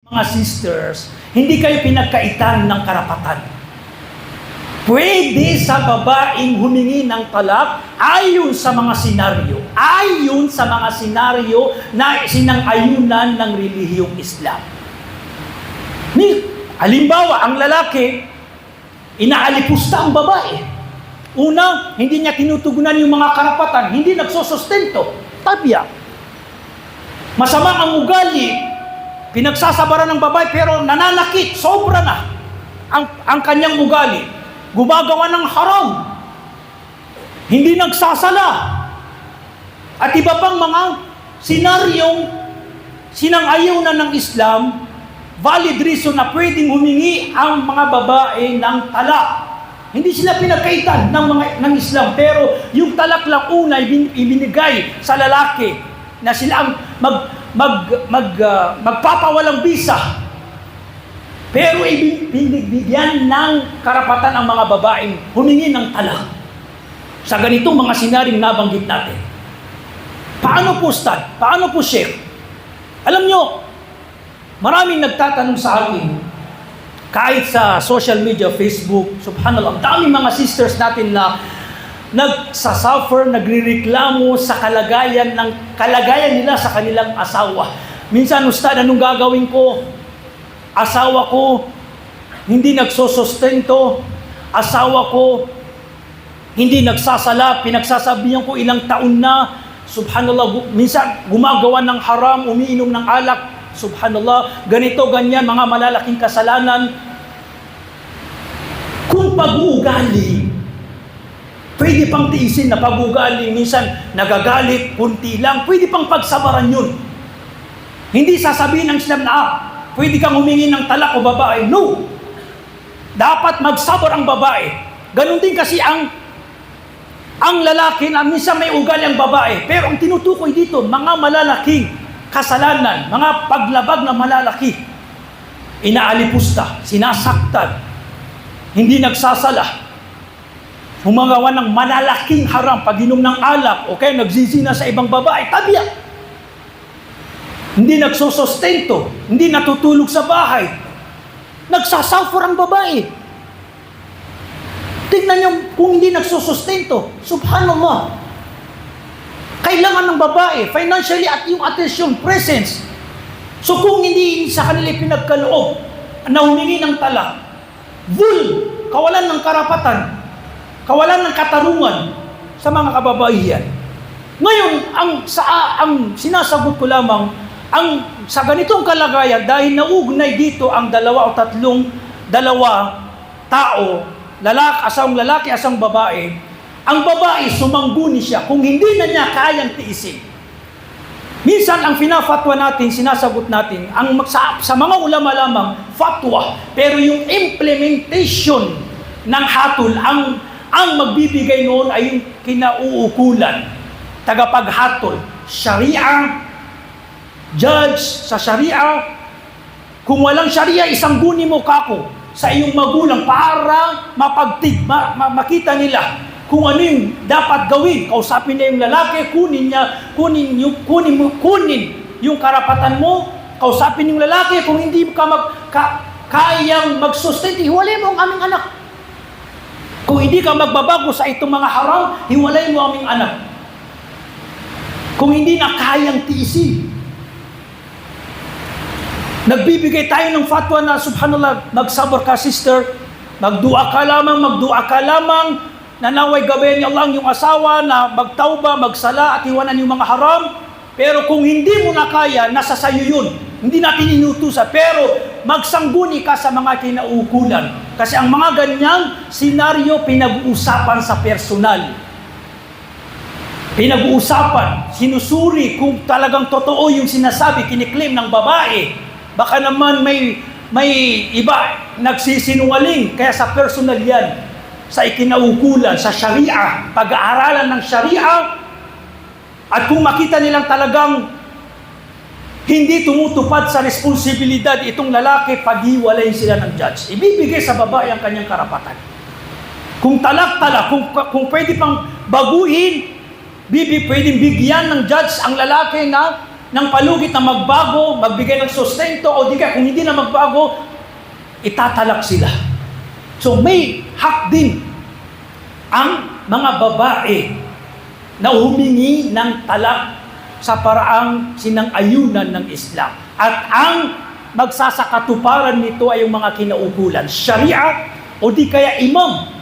Mga sisters, hindi kayo pinagkaitan ng karapatan. Pwede sa babaeng humingi ng talak ayon sa mga senaryo. Ayon sa mga senaryo na sinang-ayunan ng relihiyong Islam. Halimbawa, ang lalaki, inaalipusta ang babae. Una, hindi niya tinutugunan yung mga karapatan, hindi nagsosustento. Tabya. Masama ang ugali, pinagsasabaran ng babae pero nananakit, sobra na ang kanyang ugali. Gumagawa ng haram. Hindi nagsasala. At iba pang mga senaryong sinang-ayaw na ng Islam, valid reason na pwedeng humingi ang mga babae ng talak. Hindi sila pinagkaitan ng Islam, pero yung talak lang una ibinigay sa lalaki na sila ang magpapawalang bisa. Pero ibinigyan ng karapatan ang mga babaeng humingi ng talak. Sa ganitong mga senaryong nabanggit natin. Paano po, Ustad? Paano po, Sheikh? Alam nyo, maraming nagtatanong sa akin, kahit sa social media, Facebook, subhanallah, daming mga sisters natin na nagsasuffer, nagrereklamo sa kalagayan nila sa kanilang asawa. Minsan, Ustad, anong gagawin ko? Asawa ko hindi nagsosustento, asawa ko hindi nagsasala, pinagsasabihan ko ilang taon na, subhanallah, minsan gumagawa ng haram, umiinom ng alak, subhanallah, ganito, ganyan, mga malalaking kasalanan. Kung pag-uugali, pwede pang tiisin na pag-uugali, minsan nagagalit, kunti lang, pwede pang pagsabaran yun. Hindi sasabihin ng Islam na, pwede kang humingi ng talak o babae. No! Dapat magsabar ang babae. Ganon din kasi ang lalaki na minsan may ugali ang babae. Pero ang tinutukoy dito, mga malalaking kasalanan, mga paglabag na malalaki. Inaalipusta, sinasaktan, hindi nagsasala, humagawa ng malalaking haram, pag-inom ng alak, o kaya nagsisina sa ibang babae, tabya. Hindi nagsusustento, hindi natutulog sa bahay. Nagsasuffer ang babae. Tignan niyo kung hindi nagsusustento. Subhanallah. Kailangan ng babae, financially at yung attention, presence. So kung hindi sa kanila pinagkaloob na humingi ng talak, kawalan ng karapatan, kawalan ng katarungan sa mga kababaihan. Ngayon, ang sinasagot ko lamang, sa ganitong kalagayan, dahil naugnay dito ang dalawa tao, asang lalaki, asang babae, ang babae sumangguni siya kung hindi na niya kayang tiisin. Minsan, ang pinafatwa natin, sinasagot natin, sa mga ulama lamang, fatwa, pero yung implementation ng hatol, ang magbibigay noon ay yung kinauukulan, tagapaghatol, Sharia, judge sa Sharia. Kung walang Sharia, isang guni mo kako sa iyong magulang para makita nila kung ano yung dapat gawin. Kausapin na yung lalaki, kunin yung karapatan mo. Kausapin yung lalaki, kung hindi ka kayang mag-sustain, hiwalay mo ang aming anak. Kung hindi ka magbabago sa itong mga haram, hiwalay mo aming anak. Kung hindi na kayang tiisin. Nagbibigay tayo ng fatwa na, subhanallah, magsabar ka, sister, magdua ka lamang, nanaway gabayan ni Allah yung asawa na magtauba, magsala at iwanan yung mga haram. Pero kung hindi mo na kaya, nasa sayo yun. Hindi natin inutusan, pero magsangguni ka sa mga kinaukulan. Kasi ang mga ganyang senaryo pinag-uusapan sa personal. Pinag-uusapan, sinusuri kung talagang totoo yung sinasabi, kiniklaim ng babae. Baka naman may iba nagsisinungaling, kaya sa personal yan, sa ikinaukulan, sa Sharia, pag-aaralan ng Sharia, at kung makita nilang talagang hindi tumutupad sa responsibilidad itong lalaki, paghiwalayin sila ng judge. Ibibigay sa babae ang kanyang karapatan. Kung talak-talak, kung pwede pang baguhin, pwedeng bigyan ng judge ang lalaki na ng palugit na magbago, magbigay ng sustento, o di kaya kung hindi na magbago, itatalak sila. So may hak din ang mga babae na humingi ng talak sa paraang sinang-ayunan ng Islam. At ang magsasakatuparan nito ay yung mga kinaukulan, Sharia o di kaya imam.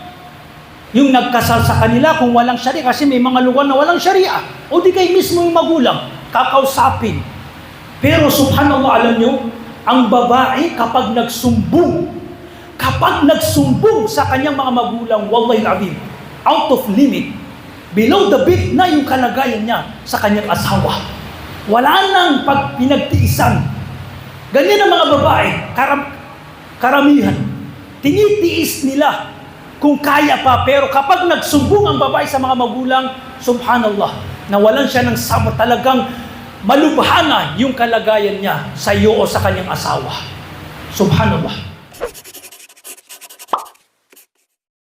Yung nagkasal sa kanila kung walang Sharia, kasi may mga lugar na walang Sharia. O di kaya mismo yung magulang, kakausapin. Pero subhanallah, alam nyo, ang babae kapag nagsumbong sa kanyang mga magulang, wallahi al-azim, out of limit, below the belt na yung kalagayan niya sa kanyang asawa. Wala nang pinagtiisan. Ganyan ang mga babae, karamihan. Tinitiis nila kung kaya pa, pero kapag nagsumbong ang babae sa mga magulang, subhanallah, nawalan siya ng sama, talagang malubhana yung kalagayan niya sa iyo o sa kanyang asawa. Subhanallah.